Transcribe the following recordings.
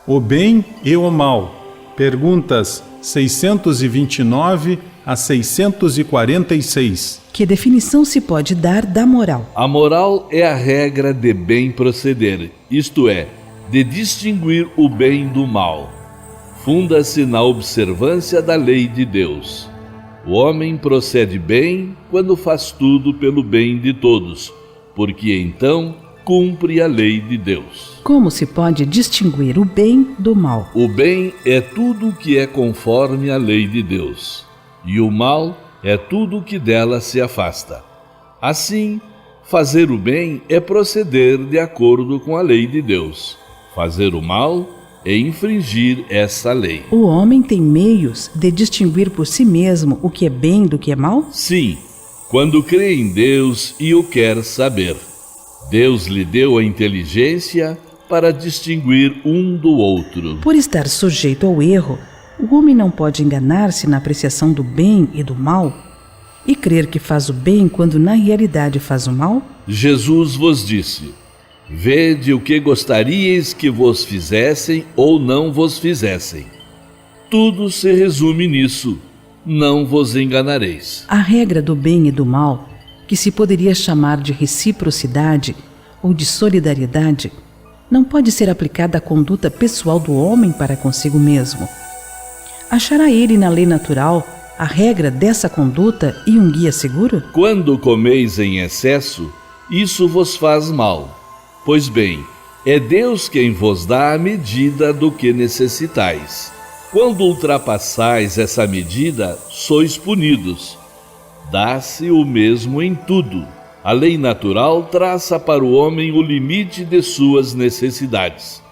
O bem e o mal. Perguntas 629 a 646. Que definição se pode dar da moral? A moral é a regra de bem proceder, isto é, de distinguir o bem do mal. Funda-se na observância da lei de Deus. O homem procede bem quando faz tudo pelo bem de todos, porque então cumpre a lei de Deus. Como se pode distinguir o bem do mal? O bem é tudo que é conforme a lei de Deus, e o mal é tudo que dela se afasta. Assim, fazer o bem é proceder de acordo com a lei de Deus. Fazer o mal é infringir essa lei. O homem tem meios de distinguir por si mesmo o que é bem do que é mal? Sim, quando crê em Deus e o quer saber. Deus lhe deu a inteligência para distinguir um do outro. Por estar sujeito ao erro, o homem não pode enganar-se na apreciação do bem e do mal e crer que faz o bem quando na realidade faz o mal? Jesus vos disse: vede o que gostaríeis que vos fizessem ou não vos fizessem. Tudo se resume nisso: não vos enganareis. A regra do bem e do mal, que se poderia chamar de reciprocidade ou de solidariedade, não pode ser aplicada à conduta pessoal do homem para consigo mesmo. Achará ele na lei natural a regra dessa conduta e um guia seguro? Quando comeis em excesso, isso vos faz mal. Pois bem, é Deus quem vos dá a medida do que necessitais. Quando ultrapassais essa medida, sois punidos. Dá-se o mesmo em tudo. A lei natural traça para o homem o limite de suas necessidades.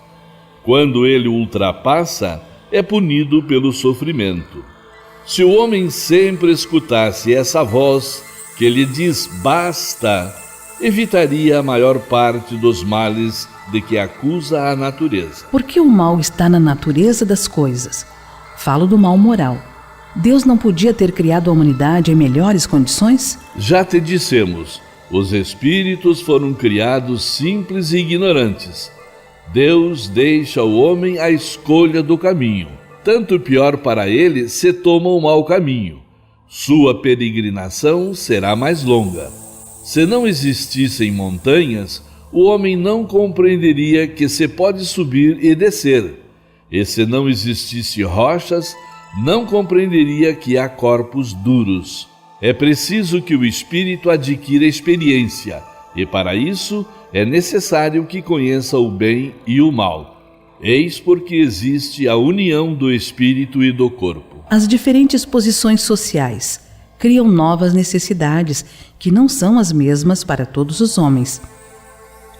Quando ele ultrapassa, é punido pelo sofrimento. Se o homem sempre escutasse essa voz que lhe diz basta, evitaria a maior parte dos males de que acusa a natureza. Porque o mal está na natureza das coisas. Falo do mal moral. Deus não podia ter criado a humanidade em melhores condições? Já te dissemos, os espíritos foram criados simples e ignorantes. Deus deixa ao homem a escolha do caminho. Tanto pior para ele se toma o mau caminho. Sua peregrinação será mais longa. Se não existissem montanhas, o homem não compreenderia que se pode subir e descer. E se não existissem rochas, não compreenderia que há corpos duros. É preciso que o espírito adquira experiência, e para isso é necessário que conheça o bem e o mal. Eis porque existe a união do espírito e do corpo. As diferentes posições sociais criam novas necessidades que não são as mesmas para todos os homens.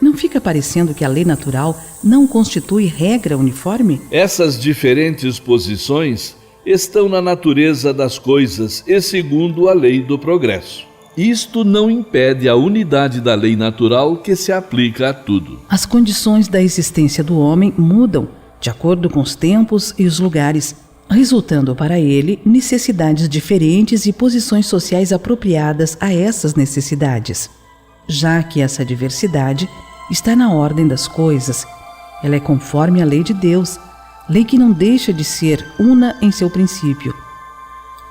Não fica parecendo que a lei natural não constitui regra uniforme? Essas diferentes posições estão na natureza das coisas e segundo a lei do progresso. Isto não impede a unidade da lei natural que se aplica a tudo. As condições da existência do homem mudam de acordo com os tempos e os lugares, resultando para ele necessidades diferentes e posições sociais apropriadas a essas necessidades. Já que essa diversidade está na ordem das coisas, ela é conforme a lei de Deus, lei que não deixa de ser una em seu princípio.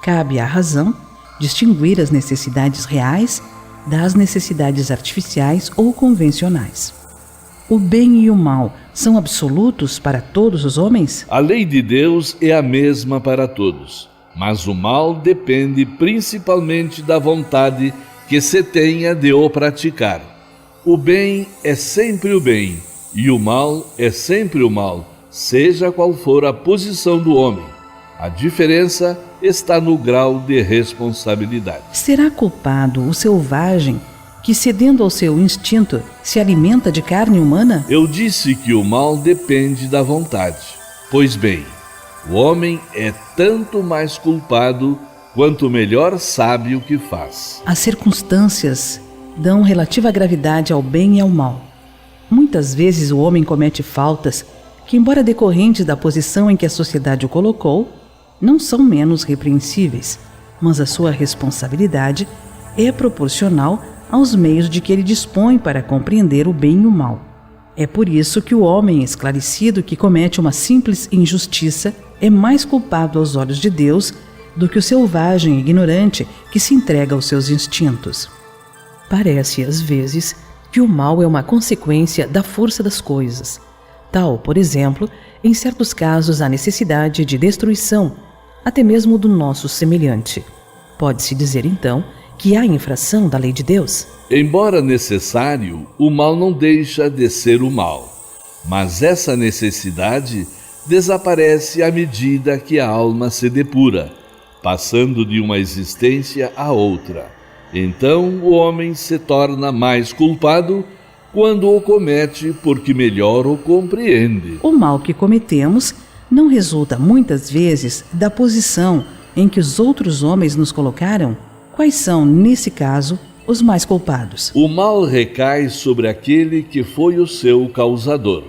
Cabe à razão distinguir as necessidades reais das necessidades artificiais ou convencionais. O bem e o mal são absolutos para todos os homens? A lei de Deus é a mesma para todos, mas o mal depende principalmente da vontade que se tenha de o praticar. O bem é sempre o bem, e o mal é sempre o mal, seja qual for a posição do homem. A diferença está no grau de responsabilidade. Será culpado o selvagem que, cedendo ao seu instinto, se alimenta de carne humana? Eu disse que o mal depende da vontade. Pois bem, o homem é tanto mais culpado quanto melhor sabe o que faz. As circunstâncias dão relativa gravidade ao bem e ao mal. Muitas vezes o homem comete faltas que, embora decorrentes da posição em que a sociedade o colocou, não são menos repreensíveis, mas a sua responsabilidade é proporcional aos meios de que ele dispõe para compreender o bem e o mal. É por isso que o homem esclarecido que comete uma simples injustiça é mais culpado aos olhos de Deus do que o selvagem e ignorante que se entrega aos seus instintos. Parece, às vezes, que o mal é uma consequência da força das coisas. Tal, por exemplo, em certos casos, a necessidade de destruição, até mesmo do nosso semelhante. Pode-se dizer, então, que há infração da lei de Deus? Embora necessário, o mal não deixa de ser o mal. Mas essa necessidade desaparece à medida que a alma se depura, passando de uma existência a outra. Então o homem se torna mais culpado quando o comete porque melhor o compreende. O mal que cometemos não resulta muitas vezes da posição em que os outros homens nos colocaram? Quais são, nesse caso, os mais culpados? O mal recai sobre aquele que foi o seu causador.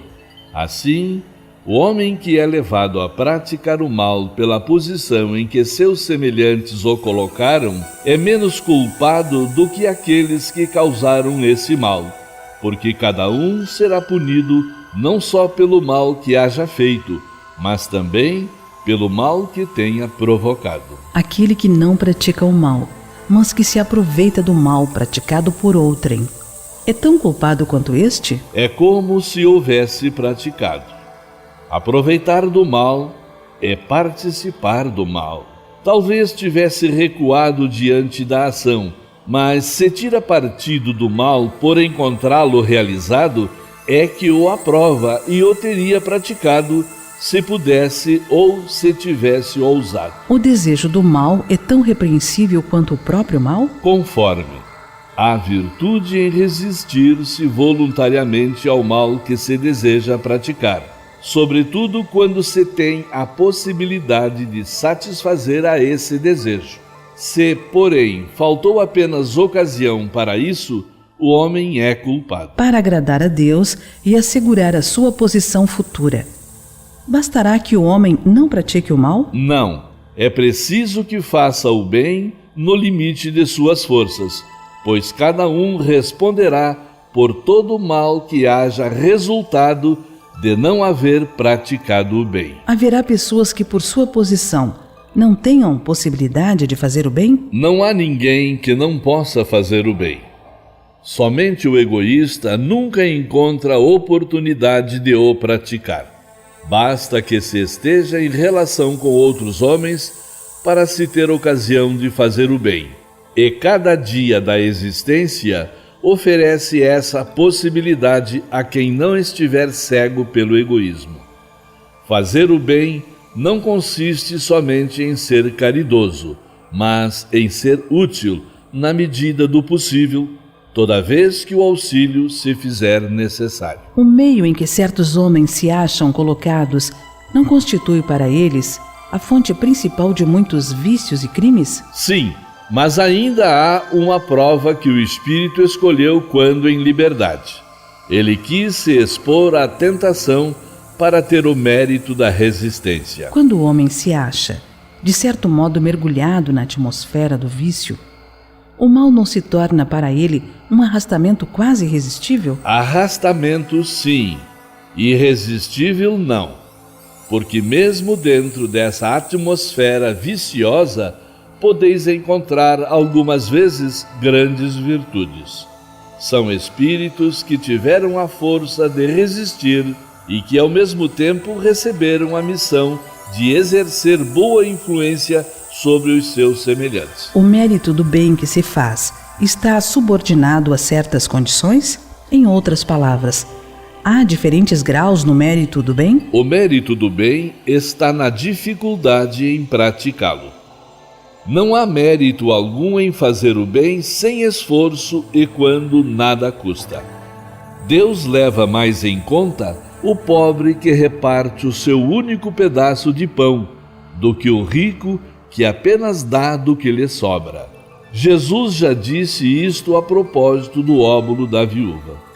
Assim, o homem que é levado a praticar o mal pela posição em que seus semelhantes o colocaram é menos culpado do que aqueles que causaram esse mal, porque cada um será punido não só pelo mal que haja feito, mas também pelo mal que tenha provocado. Aquele que não pratica o mal, mas que se aproveita do mal praticado por outrem, é tão culpado quanto este? É como se houvesse praticado. Aproveitar do mal é participar do mal. Talvez tivesse recuado diante da ação, mas se tira partido do mal por encontrá-lo realizado, é que o aprova e o teria praticado se pudesse ou se tivesse ousado. O desejo do mal é tão repreensível quanto o próprio mal? Conforme. Há virtude em resistir-se voluntariamente ao mal que se deseja praticar, sobretudo quando se tem a possibilidade de satisfazer a esse desejo. Se, porém, faltou apenas ocasião para isso, o homem é culpado. Para agradar a Deus e assegurar a sua posição futura, bastará que o homem não pratique o mal? Não. É preciso que faça o bem no limite de suas forças, pois cada um responderá por todo o mal que haja resultado de não haver praticado o bem. Haverá pessoas que, por sua posição, não tenham possibilidade de fazer o bem? Não há ninguém que não possa fazer o bem. Somente o egoísta nunca encontra oportunidade de o praticar. Basta que se esteja em relação com outros homens para se ter ocasião de fazer o bem. E cada dia da existência oferece essa possibilidade a quem não estiver cego pelo egoísmo. Fazer o bem não consiste somente em ser caridoso, mas em ser útil na medida do possível, toda vez que o auxílio se fizer necessário. O meio em que certos homens se acham colocados não constitui para eles a fonte principal de muitos vícios e crimes? Sim, mas ainda há uma prova que o Espírito escolheu quando em liberdade. Ele quis se expor à tentação para ter o mérito da resistência. Quando o homem se acha, de certo modo, mergulhado na atmosfera do vício, o mal não se torna para ele um arrastamento quase irresistível? Arrastamento, sim. Irresistível, não. Porque mesmo dentro dessa atmosfera viciosa, podeis encontrar algumas vezes grandes virtudes. São espíritos que tiveram a força de resistir e que ao mesmo tempo receberam a missão de exercer boa influência sobre os seus semelhantes. O mérito do bem que se faz está subordinado a certas condições? Em outras palavras, há diferentes graus no mérito do bem? O mérito do bem está na dificuldade em praticá-lo. Não há mérito algum em fazer o bem sem esforço e quando nada custa. Deus leva mais em conta o pobre que reparte o seu único pedaço de pão do que o rico que apenas dá do que lhe sobra. Jesus já disse isto a propósito do óbolo da viúva.